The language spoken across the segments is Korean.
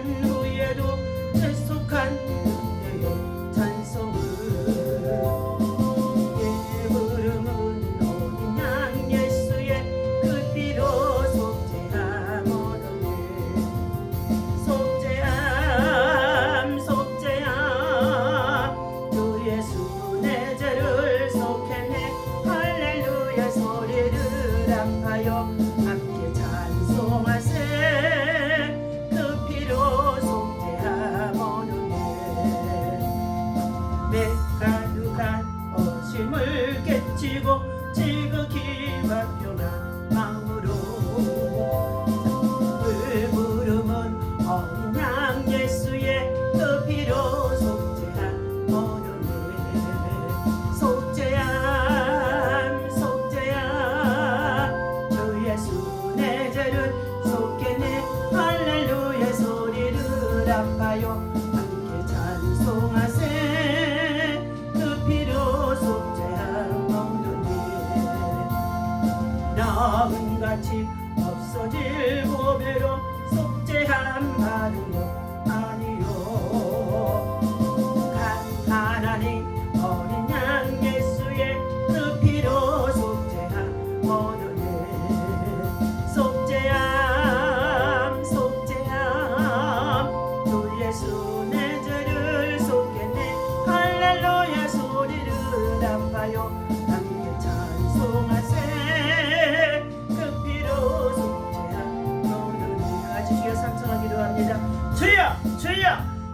후에도 계속한 그대의 찬송을 부름은 어린 양 예수의 그 피로 속죄함 얻었네. 속죄함 속죄함 주 예수 내 죄를 속했네. 할렐루야 소리를 합하여 함께 찬송하세. 그 피로 속죄함 얻었네. 내 가득한 어심을 깨치고 지극히와 편한 마음으로 그 부름은 어린 양 예수의 그 피로 속죄함 얻었네. 속죄함 속죄함 주 예수 내 죄를 속겠네. 할렐루야 소리를 합하여 함께 찬송하세. 그 피로 속죄함 얻었네. 나은같이 없어질 보배로 속죄함 받은 것 아니요. 하나님 어린 양 예수의 그 피로 속죄함 얻었네. 속죄함 속죄함 주 예수 내 죄를 속겠네. 할렐루야 소리를 합하여 함께 찬송하세. 그 피로 속죄함 얻었네. 같이 주여 상청하기로 합니다. 주여 주여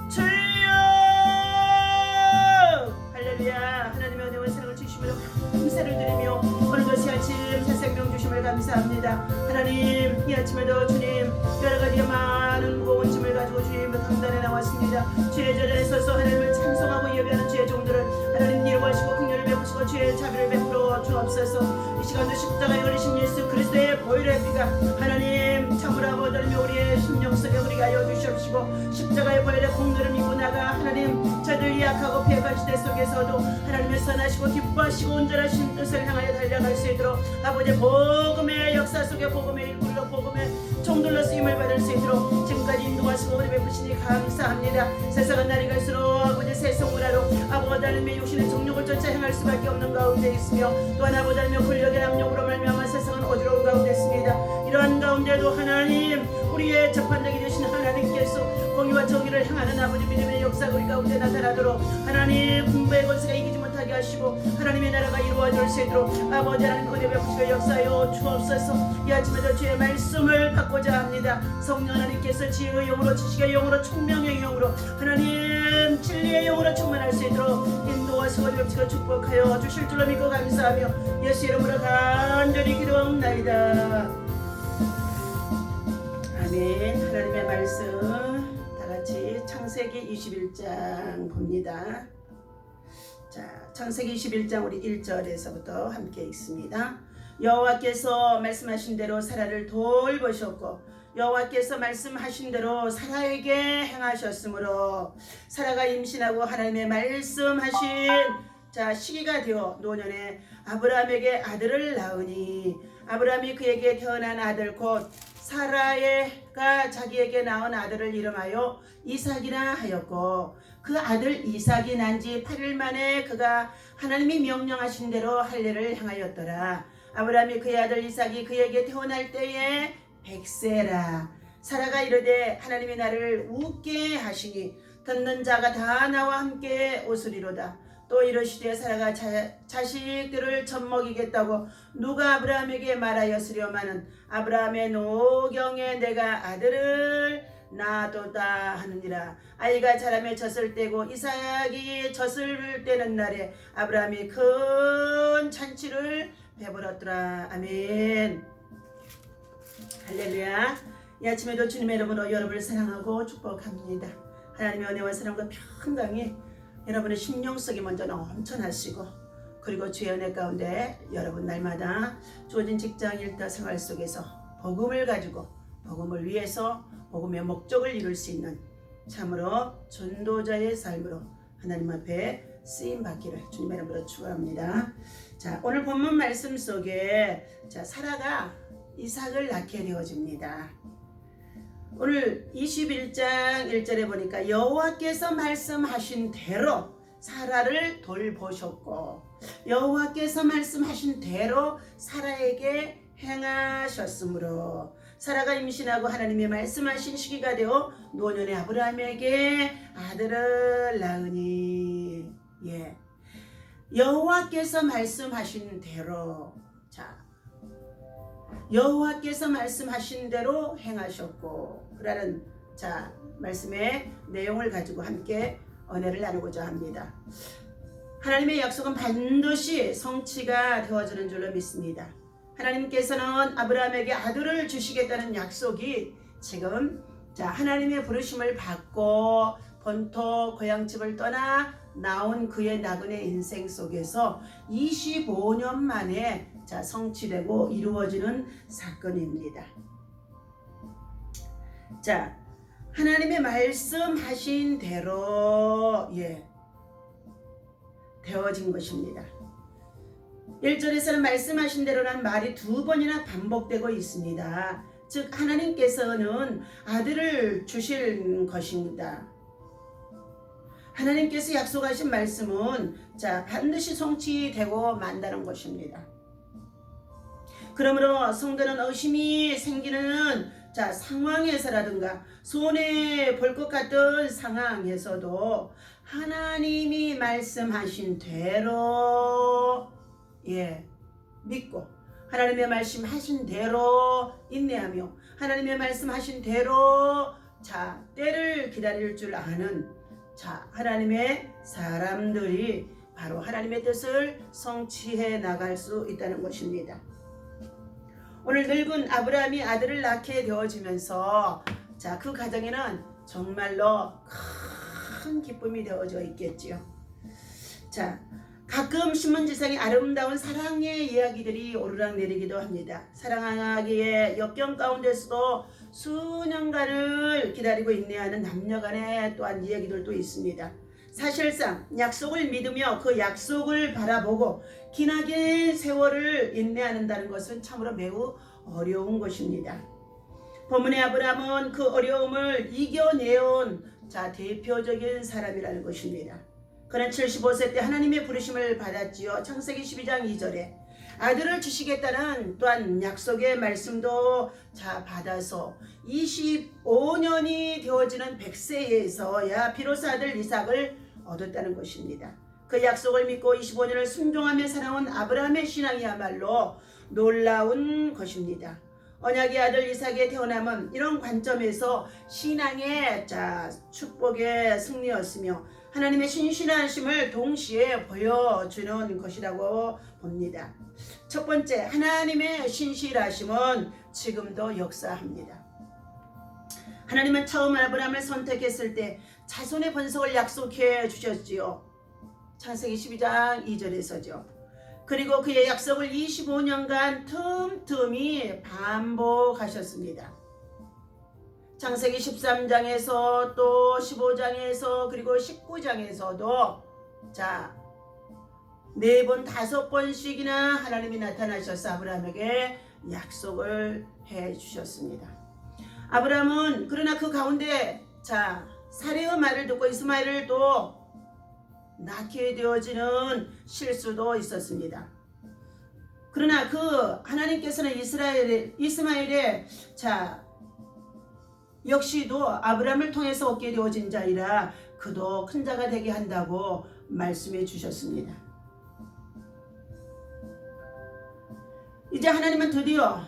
주여. 할렐루야. 하나님의 은혜와 사랑을 주심으로 감사를 드리며 오늘도 새 아침 새 생명 주심을 감사합니다. 하나님 이 아침에도 주님 여러가지 많은 무거운 짐을 가지고 주님 강단에 나왔습니다. 주의 자리에 서서 하나님을 찬송하고 예배하는 주의 종들을 하나님 이루하시고 긍휼을 베푸시고 주의 자비를 베풀어 주옵소서. 이 시간도 십자가에 걸리신 예수 그리스도의 보혈의 피가 하나님 참으로 아버지며 우리의 심령 속에 우리가 하여 주시옵시고 십자가의 보혈의 공로를 믿고 나가 하나님 저들 약하고 패한 시대 속에서도 하나님의 선하시고 기뻐하시고 온전하신 뜻을 향하여 달려갈 수 있도록 아버지 복음의 역사 속에 복음의 일꾼으로 복음의 종들로 쓰임을 받을 수 있도록 지금까지 인도하시고 우리 베푸시니 감사합니다. 세상은 날이 갈수록 아버지 세속문화로 아버지 하나님의 육신의 정욕을 쫓아 행할 수밖에 없는 가운데 있으며 또한 아버지 하나님의 권력의 압력으로 말미암아 세상은 어지러운 가운데 있습니다. 이러한 가운데도 하나님 우리의 재판장이 되신 하나님께서 공의와 정의를 향하는 아버지 믿음의 역사가 우리 가운데 나타나도록 하나님 군부의 권세가 이기지 못하게 하시고 하나님의 나라가 이루어질 수 있도록 아버지 하나님 은혜 베푸시고 역사하여 주옵소서. 이 아침에도 주의 말씀을 받고자 합니다. 성령 하나님께서 지혜의 영으로 지식의 영으로 총명의 영으로 하나님 진리의 영으로 충만할 수 있도록 인도하시고 베푸시고 축복하여 주실 줄로 믿고 감사하며 예수 이름으로 간절히 기도합나이다. 아멘. 하나님의 말씀 다같이 창세기 21장 봅니다. 자, 창세기 21장 우리 1절에서부터 함께 읽습니다. 여호와께서 말씀하신 대로 사라를 돌보셨고 여호와께서 말씀하신 대로 사라에게 행하셨으므로 사라가 임신하고 하나님의 말씀하신 시기가 되어 노년에 아브라함에게 아들을 낳으니 아브라함이 그에게 태어난 아들 곧 사라가 자기에게 낳은 아들을 이름하여 이삭이라 하였고 그 아들 이삭이 난 지 8일 만에 그가 하나님이 명령하신 대로 할례를 행하였더라. 아브라함이 그의 아들 이삭이 그에게 태어날 때에 100세라. 사라가 이르되 하나님이 나를 웃게 하시니 듣는 자가 다 나와 함께 웃으리로다. 또 이르시되 사라가 자식들을 젖먹이겠다고 누가 아브라함에게 말하였으려마는 아브라함의 노경에 내가 아들을 낳았도다 하느니라. 아이가 자라며 젖을 떼고 이삭이 젖을 떼는 날에 아브라함이 큰 잔치를 베풀었더라. 아멘. 할렐루야. 이 아침에도 주님의 이름으로 여러분을 사랑하고 축복합니다. 하나님의 은혜와 사랑과 평강이 여러분의 심령 속에 먼저 넘쳐나시고 그리고 주의 은혜 가운데 여러분 날마다 주어진 직장 일터 생활 속에서 복음을 가지고 복음을 위해서 복음의 목적을 이룰 수 있는 참으로 전도자의 삶으로 하나님 앞에 쓰임받기를 주님의 이름으로 축원합니다. 자, 오늘 본문 말씀 속에 사라가 이삭을 낳게 되어집니다. 오늘 21장 1절에 보니까 여호와께서 말씀하신 대로 사라를 돌보셨고 여호와께서 말씀하신 대로 사라에게 행하셨으므로 사라가 임신하고 하나님의 말씀하신 시기가 되어 노년의 아브라함에게 아들을 낳으니 여호와께서 말씀하신 대로 여호와께서 말씀하신 대로 행하셨고 라는 말씀의 내용을 가지고 함께 은혜를 나누고자 합니다. 하나님의 약속은 반드시 성취가 되어지는 줄로 믿습니다. 하나님께서는 아브라함에게 아들을 주시겠다는 약속이 지금 하나님의 부르심을 받고 본토 고향집을 떠나 나온 그의 나그네 인생 속에서 25년 만에 성취되고 이루어지는 사건입니다. 하나님의 말씀하신 대로 되어진 것입니다. 1절에서는 말씀하신 대로라는 말이 2번이나 반복되고 있습니다. 즉 하나님께서는 아들을 주실 것입니다. 하나님께서 약속하신 말씀은 반드시 성취되고 만다는 것입니다. 그러므로 성도는 의심이 생기는 상황에서라든가 손해 볼 것 같은 상황에서도 하나님이 말씀하신 대로 믿고 하나님의 말씀하신 대로 인내하며 하나님의 말씀하신 대로 때를 기다릴 줄 아는 하나님의 사람들이 바로 하나님의 뜻을 성취해 나갈 수 있다는 것입니다. 오늘 늙은 아브라함이 아들을 낳게 되어지면서 그 가정에는 정말로 큰 기쁨이 되어져 있겠지요. 가끔 신문지상에 아름다운 사랑의 이야기들이 오르락내리기도 합니다. 사랑하기에 역경 가운데서도 수년간을 기다리고 인내하는 남녀간의 또한 이야기들도 있습니다. 사실상 약속을 믿으며 그 약속을 바라보고 기나긴 세월을 인내한다는 것은 참으로 매우 어려운 것입니다. 본문의 아브라함은 그 어려움을 이겨내온 대표적인 사람이라는 것입니다. 그는 75세 때 하나님의 부르심을 받았지요. 창세기 12장 2절에 아들을 주시겠다는 또한 약속의 말씀도 받아서 25년이 되어지는 100세에서야 비로소 아들 이삭을 얻었다는 것입니다. 그 약속을 믿고 25년을 순종하며 살아온 아브라함의 신앙이야말로 놀라운 것입니다. 언약의 아들 이삭의 태어남은 이런 관점에서 신앙의 축복의 승리였으며 하나님의 신실하심을 동시에 보여주는 것이라고 봅니다. 첫 번째, 하나님의 신실하심은 지금도 역사합니다. 하나님은 처음 아브라함을 선택했을 때 자손의 번성을 약속해 주셨지요. 창세기 12장 2절에서죠. 그리고 그의 약속을 25년간 틈틈이 반복하셨습니다. 창세기 13장에서 또 15장에서 그리고 19장에서도 4번 5번씩이나 하나님이 나타나셔서 아브라함에게 약속을 해 주셨습니다. 아브라함은 그러나 그 가운데 사레의 말을 듣고 이스마엘을 또 낳게 되어지는 실수도 있었습니다. 그러나 그 하나님께서는 이스마엘의 역시도 아브라함을 통해서 얻게 되어진 자이라 그도 큰 자가 되게 한다고 말씀해 주셨습니다. 이제 하나님은 드디어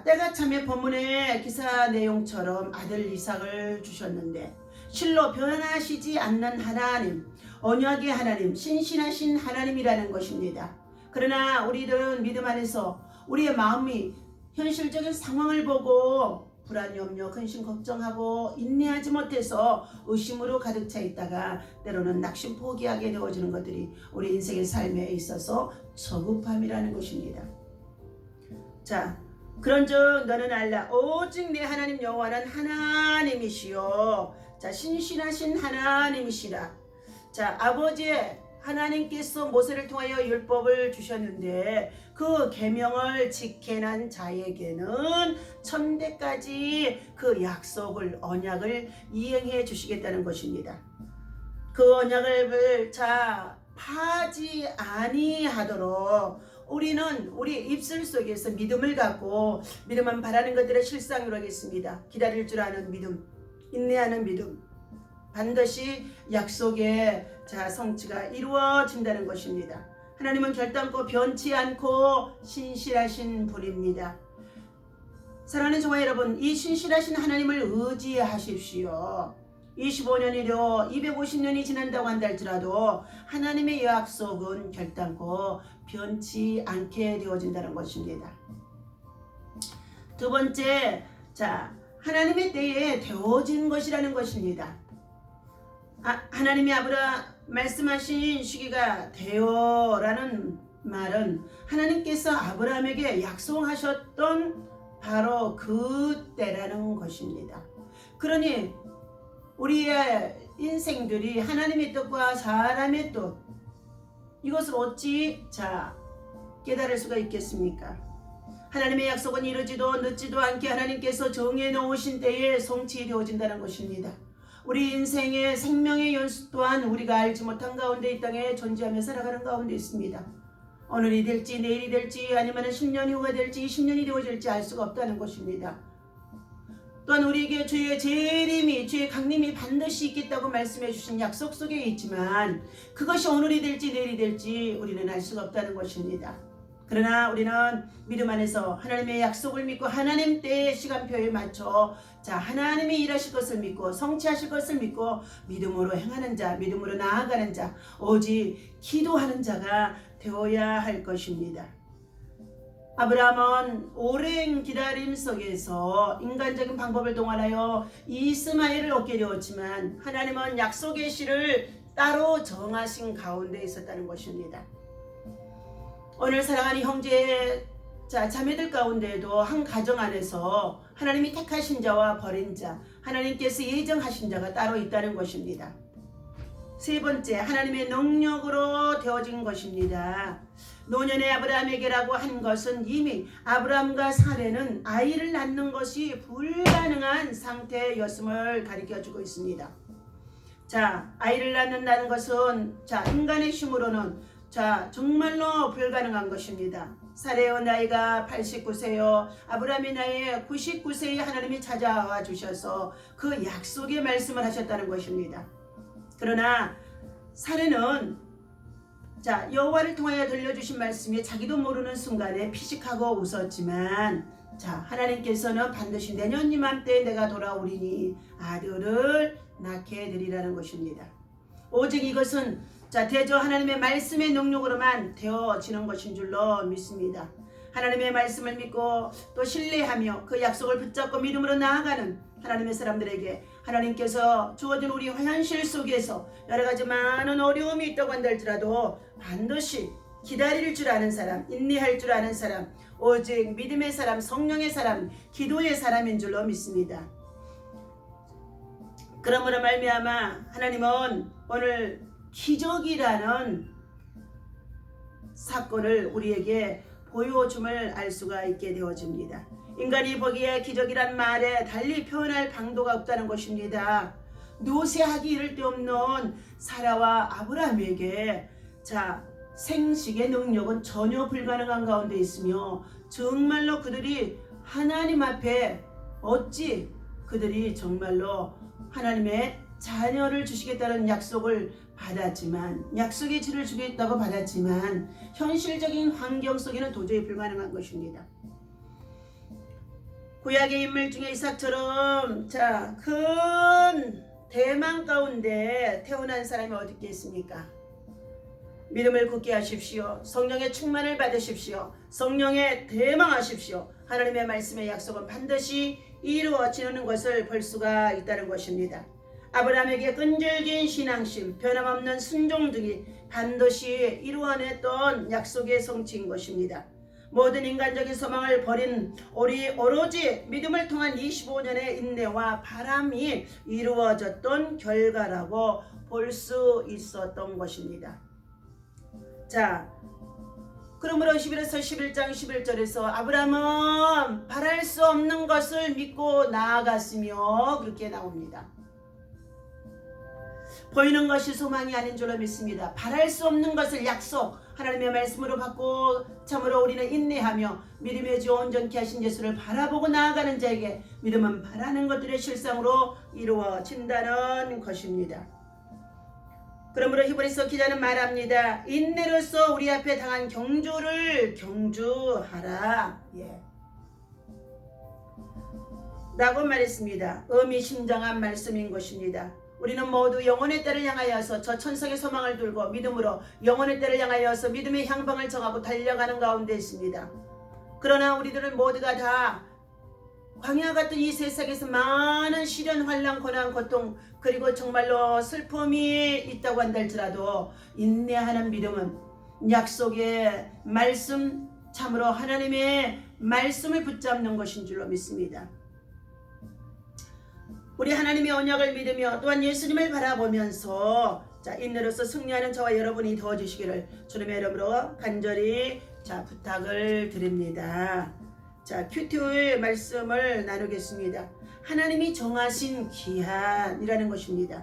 때가 차며 본문의 기사 내용처럼 아들 이삭을 주셨는데 실로 변하시지 않는 하나님, 언약의 하나님, 신실하신 하나님이라는 것입니다. 그러나 우리들은 믿음 안에서 우리의 마음이 현실적인 상황을 보고 불안, 염려, 근심, 걱정하고 인내하지 못해서 의심으로 가득 차 있다가 때로는 낙심, 포기하게 되어지는 것들이 우리 인생의 삶에 있어서 저급함이라는 것입니다. 그런즉 너는 알라 오직 내 하나님 여호와는 하나님이시요 신실하신 하나님이시라. 아버지의 하나님께서 모세를 통하여 율법을 주셨는데 그 계명을 지켜난 자에게는 천대까지 그 약속을 언약을 이행해 주시겠다는 것입니다. 그 언약을 파지 아니하도록 우리는 우리 입술 속에서 믿음을 갖고 믿음만 바라는 것들을 실상으로 하겠습니다. 기다릴 줄 아는 믿음, 인내하는 믿음, 반드시 약속의 성취가 이루어진다는 것입니다. 하나님은 결단코 변치 않고 신실하신 분입니다. 사랑하는 종아 여러분, 이 신실하신 하나님을 의지하십시오. 25년이려 250년이 지난다고 한다 할지라도 하나님의 약속은 결단코 변치 않게 되어진다는 것입니다. 두 번째, 하나님의 때에 되어진 것이라는 것입니다. 하나님이 말씀하신 시기가 되어라는 말은 하나님께서 아브라함에게 약속하셨던 바로 그 때라는 것입니다. 그러니 우리의 인생들이 하나님의 뜻과 사람의 뜻, 이것을 어찌 깨달을 수가 있겠습니까? 하나님의 약속은 이르지도 늦지도 않게 하나님께서 정해 놓으신 때에 성취되어진다는 것입니다. 우리 인생의 생명의 연수 또한 우리가 알지 못한 가운데 이 땅에 존재하며 살아가는 가운데 있습니다. 오늘이 될지 내일이 될지 아니면 10년 후가 될지 20년이 되어질지 알 수가 없다는 것입니다. 또한 우리에게 주의 재림이, 주의 강림이 반드시 있겠다고 말씀해 주신 약속 속에 있지만 그것이 오늘이 될지 내일이 될지 우리는 알 수가 없다는 것입니다. 그러나 우리는 믿음 안에서 하나님의 약속을 믿고 하나님 때의 시간표에 맞춰 하나님이 일하실 것을 믿고 성취하실 것을 믿고 믿음으로 행하는 자, 믿음으로 나아가는 자, 오직 기도하는 자가 되어야 할 것입니다. 아브라함은 오랜 기다림 속에서 인간적인 방법을 동원하여 이스마엘을 얻게 되었지만 하나님은 약속의 시를 따로 정하신 가운데 있었다는 것입니다. 오늘 사랑하는 형제 자매들 가운데에도 한 가정 안에서 하나님이 택하신 자와 버린 자, 하나님께서 예정하신 자가 따로 있다는 것입니다. 세 번째, 하나님의 능력으로 되어진 것입니다. 노년의 아브라함에게라고 한 것은 이미 아브라함과 사레는 아이를 낳는 것이 불가능한 상태였음을 가리켜주고 있습니다. 아이를 낳는다는 것은 인간의 힘으로는 정말로 불가능한 것입니다. 사레의 나이가 89세요. 아브라함의 나이에 99세에 하나님이 찾아와 주셔서 그 약속의 말씀을 하셨다는 것입니다. 그러나 사레는 여호와를 통하여 들려주신 말씀이 자기도 모르는 순간에 피식하고 웃었지만 하나님께서는 반드시 내년 이맘때에 내가 돌아오리니 아들을 낳게 되리라는 것입니다. 오직 이것은 대저 하나님의 말씀의 능력으로만 되어지는 것인 줄로 믿습니다. 하나님의 말씀을 믿고 또 신뢰하며 그 약속을 붙잡고 믿음으로 나아가는 하나님의 사람들에게 하나님께서 주어진 우리 현실 속에서 여러가지 많은 어려움이 있다고 한다 할지라도 반드시 기다릴 줄 아는 사람, 인내할 줄 아는 사람, 오직 믿음의 사람, 성령의 사람, 기도의 사람인 줄로 믿습니다. 그러므로 말미암아 하나님은 오늘 기적이라는 사건을 우리에게 보여줌을 알 수가 있게 되어집니다. 인간이 보기에 기적이란 말에 달리 표현할 방도가 없다는 것입니다. 노쇠하기 이를 데 없는 사라와 아브라함에게 생식의 능력은 전혀 불가능한 가운데 있으며 정말로 그들이 하나님 앞에 어찌 그들이 정말로 하나님의 자녀를 주시겠다는 약속을 받았지만 약속의 질을 주겠다고 받았지만 현실적인 환경 속에는 도저히 불가능한 것입니다. 구약의 인물 중에 이삭처럼 큰 대망 가운데 태어난 사람이 어디 있겠습니까? 믿음을 굳게 하십시오. 성령의 충만을 받으십시오. 성령에 대망하십시오. 하나님의 말씀의 약속은 반드시 이루어지는 것을 볼 수가 있다는 것입니다. 아브라함에게 끈질긴 신앙심, 변함없는 순종 등이 반드시 이루어냈던 약속의 성취인 것입니다. 모든 인간적인 소망을 버린 우리 오로지 믿음을 통한 25년의 인내와 바람이 이루어졌던 결과라고 볼 수 있었던 것입니다. 자, 그러므로 11에서 11장 11절에서 아브라함은 바랄 수 없는 것을 믿고 나아갔으며 그렇게 나옵니다. 보이는 것이 소망이 아닌 줄로 믿습니다. 바랄 수 없는 것을 약속 하나님의 말씀으로 받고 참으로 우리는 인내하며 믿음의 주 온전케 하신 예수를 바라보고 나아가는 자에게 믿음은 바라는 것들의 실상으로 이루어진다는 것입니다. 그러므로 히브리서 기자는 말합니다. 인내로서 우리 앞에 당한 경주를 경주하라. 라고 말했습니다. 의미심장한 말씀인 것입니다. 우리는 모두 영혼의 때를 향하여서 저 천성의 소망을 들고 믿음으로 영혼의 때를 향하여서 믿음의 향방을 정하고 달려가는 가운데 있습니다. 그러나 우리들은 모두가 다 광야 같은 이 세상에서 많은 시련, 환난, 고난, 고통 그리고 정말로 슬픔이 있다고 한달지라도 인내하는 믿음은 약속의 말씀, 참으로 하나님의 말씀을 붙잡는 것인 줄로 믿습니다. 우리 하나님의 언약을 믿으며 또한 예수님을 바라보면서 인내로서 승리하는 저와 여러분이 되어주시기를 주님의 이름으로 간절히 부탁을 드립니다. 큐티의 말씀을 나누겠습니다. 하나님이 정하신 기한이라는 것입니다.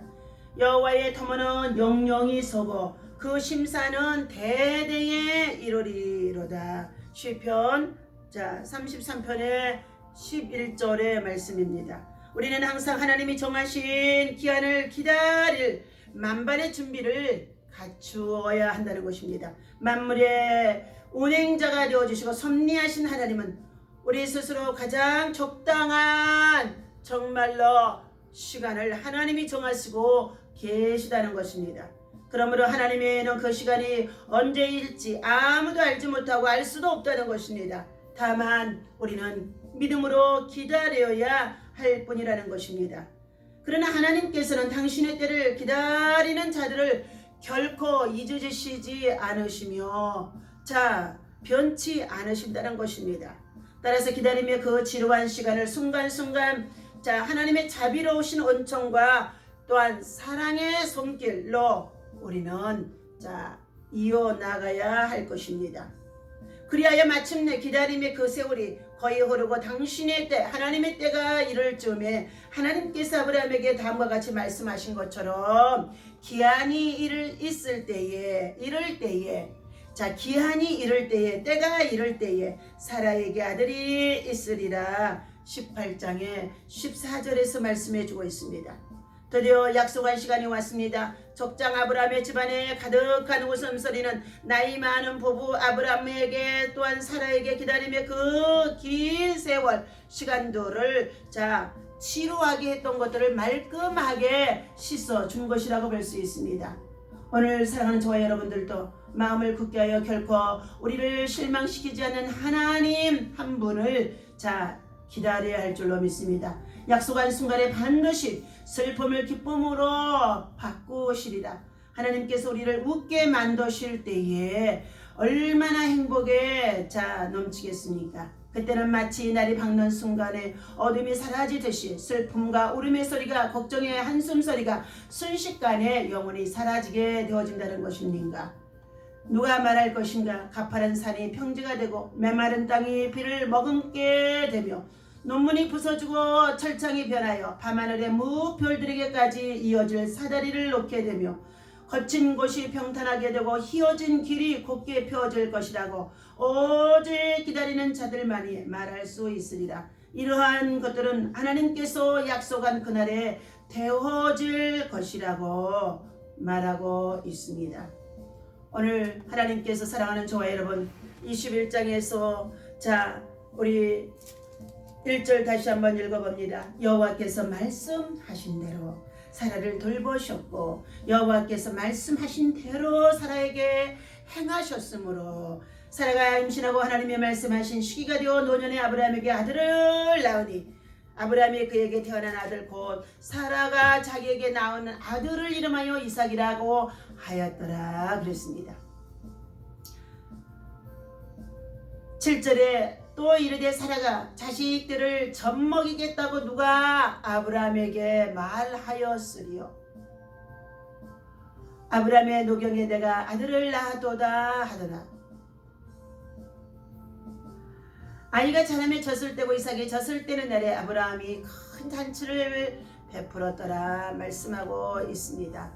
여호와의 터무는 영영이 서고 그 심사는 대대에 이르리로다. 시편 33편의 11절의 말씀입니다. 우리는 항상 하나님이 정하신 기한을 기다릴 만반의 준비를 갖추어야 한다는 것입니다. 만물의 운행자가 되어주시고 섭리하신 하나님은 우리 스스로 가장 적당한 정말로 시간을 하나님이 정하시고 계시다는 것입니다. 그러므로 하나님에는 그 시간이 언제일지 아무도 알지 못하고 알 수도 없다는 것입니다. 다만 우리는 믿음으로 기다려야 할 뿐이라는 것입니다. 그러나 하나님께서는 당신의 때를 기다리는 자들을 결코 잊으시지 않으시며 변치 않으신다는 것입니다. 따라서 기다림의 그 지루한 시간을 순간순간 하나님의 자비로우신 은총과 또한 사랑의 손길로 우리는 이어나가야 할 것입니다. 그리하여 마침내 기다림의 그 세월이 거의 흐르고 당신의 때 하나님의 때가 이를 즈음에 하나님께서 아브라함에게 다음과 같이 말씀하신 것처럼 기한이 이를 때에 기한이 이를 때에 때가 이를 때에 사라에게 아들이 있으리라. 18장의 14절에서 말씀해 주고 있습니다. 드디어 약속한 시간이 왔습니다. 족장 아브라함의 집안에 가득한 웃음소리는 나이 많은 부부 아브라함에게 또한 사라에게 기다림의 그 긴 세월 시간들을 지루하게 했던 것들을 말끔하게 씻어준 것이라고 볼 수 있습니다. 오늘 사랑하는 저와 여러분들도 마음을 굳게 하여 결코 우리를 실망시키지 않는 하나님 한 분을 기다려야 할 줄로 믿습니다. 약속한 순간에 반드시 슬픔을 기쁨으로 바꾸시리라. 하나님께서 우리를 웃게 만드실 때에 얼마나 행복에 넘치겠습니까? 그때는 마치 날이 밝는 순간에 어둠이 사라지듯이 슬픔과 울음의 소리가 걱정의 한숨소리가 순식간에 영원히 사라지게 되어진다는 것입니까? 누가 말할 것인가? 가파른 산이 평지가 되고 메마른 땅이 비를 머금게 되며 논문이 부서지고 철창이 변하여 밤하늘의 무별들에게까지 이어질 사다리를 놓게 되며 거친 곳이 평탄하게 되고 휘어진 길이 곧게 펴질 것이라고 오직 기다리는 자들만이 말할 수 있으리라. 이러한 것들은 하나님께서 약속한 그날에 되어질 것이라고 말하고 있습니다. 오늘 하나님께서 사랑하는 저와 여러분 21장에서 우리 1절 다시 한번 읽어봅니다. 여호와께서 말씀하신 대로 사라를 돌보셨고 여호와께서 말씀하신 대로 사라에게 행하셨으므로 사라가 임신하고 하나님의 말씀하신 시기가 되어 노년의 아브라함에게 아들을 낳으니 아브라함이 그에게 태어난 아들 곧 사라가 자기에게 낳은 아들을 이름하여 이삭이라고 하였더라 그랬습니다. 7절에 또 이르되 사라가 자식들을 젖먹이겠다고 누가 아브라함에게 말하였으리요. 아브라함의 노경에 내가 아들을 낳았도다 하더라. 아이가 자라매 젖을 떼고 이삭이 젖을 떼는 날에 아브라함이 큰 잔치를 베풀었더라 말씀하고 있습니다.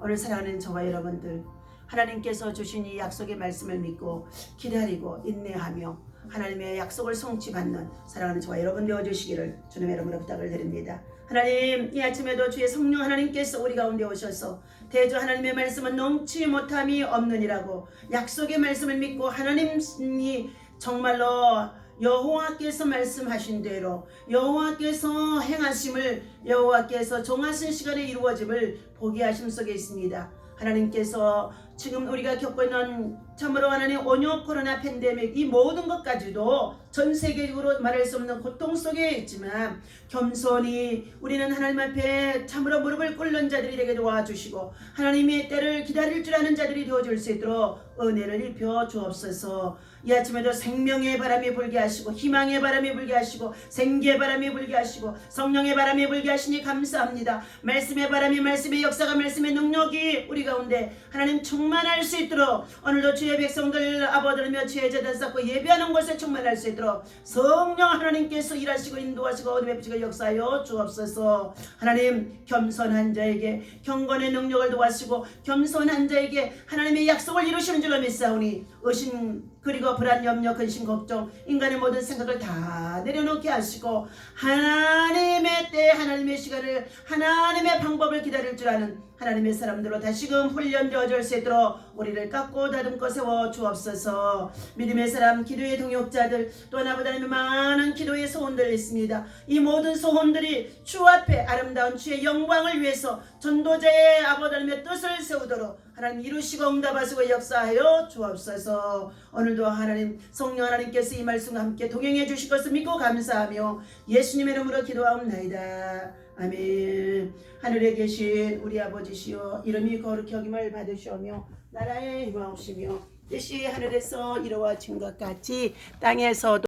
오늘 사랑하는 저와 여러분들, 하나님께서 주신 이 약속의 말씀을 믿고 기다리고 인내하며 하나님의 약속을 성취받는 사랑하는 저와 여러분 되어주시기를 주님의 이름으로 부탁을 드립니다. 하나님, 이 아침에도 주의 성령 하나님께서 우리 가운데 오셔서 대저 하나님의 말씀은 넘치 못함이 없느니라고 약속의 말씀을 믿고 하나님이 정말로 여호와께서 말씀하신 대로 여호와께서 행하심을 여호와께서 정하신 시간에 이루어짐을 보게 하심 속에 있습니다. 하나님께서 지금 우리가 겪고 있는 참으로 하나님 온유 코로나 팬데믹 이 모든 것까지도 전 세계적으로 말할 수 없는 고통 속에 있지만 겸손히 우리는 하나님 앞에 참으로 무릎을 꿇는 자들이 되게 도와주시고 하나님의 때를 기다릴 줄 아는 자들이 되어줄 수 있도록 은혜를 입혀 주옵소서. 이 아침에도 생명의 바람이 불게 하시고 희망의 바람이 불게 하시고 생기의 바람이 불게 하시고 성령의 바람이 불게 하시니 감사합니다. 말씀의 바람이 말씀의 역사가 말씀의 능력이 우리 가운데 하나님 충만할 수 있도록 오늘도 주의 백성들 아버들며 주의 재단 쌓고 예배하는 곳에 충만할 수 있도록 성령 하나님께서 일하시고 인도하시고 은혜 베푸시고 역사하여 주옵소서. 하나님, 겸손한 자에게 경건의 능력을 도와주시고 겸손한 자에게 하나님의 약속을 이루시는 줄로 믿사오니 의심 그리고 불안, 염려, 근심, 걱정 인간의 모든 생각을 다 내려놓게 하시고 하나님의 때 하나님의 시간을 하나님의 방법을 기다릴 줄 아는 하나님의 사람들로 다시금 훈련되어질 수 있도록 우리를 깎고 다듬고 세워 주옵소서. 믿음의 사람, 기도의 동역자들 또 나보다 많은 기도의 소원들 있습니다. 이 모든 소원들이 주 앞에 아름다운 주의 영광을 위해서 전도자의 아버지의 뜻을 세우도록 하나님 이루시고 응답하시고 역사하여 주옵소서. 오늘도 하나님 성령 하나님께서 이 말씀과 함께 동행해 주실 것을 믿고 감사하며 예수님의 이름으로 기도하옵나이다. 아멘. 하늘에 계신 우리 아버지시여 이름이 거룩히 여김을 받으시오며 나라의 임하옵시며 뜻이 하늘에서 이루어진 것 같이 땅에서도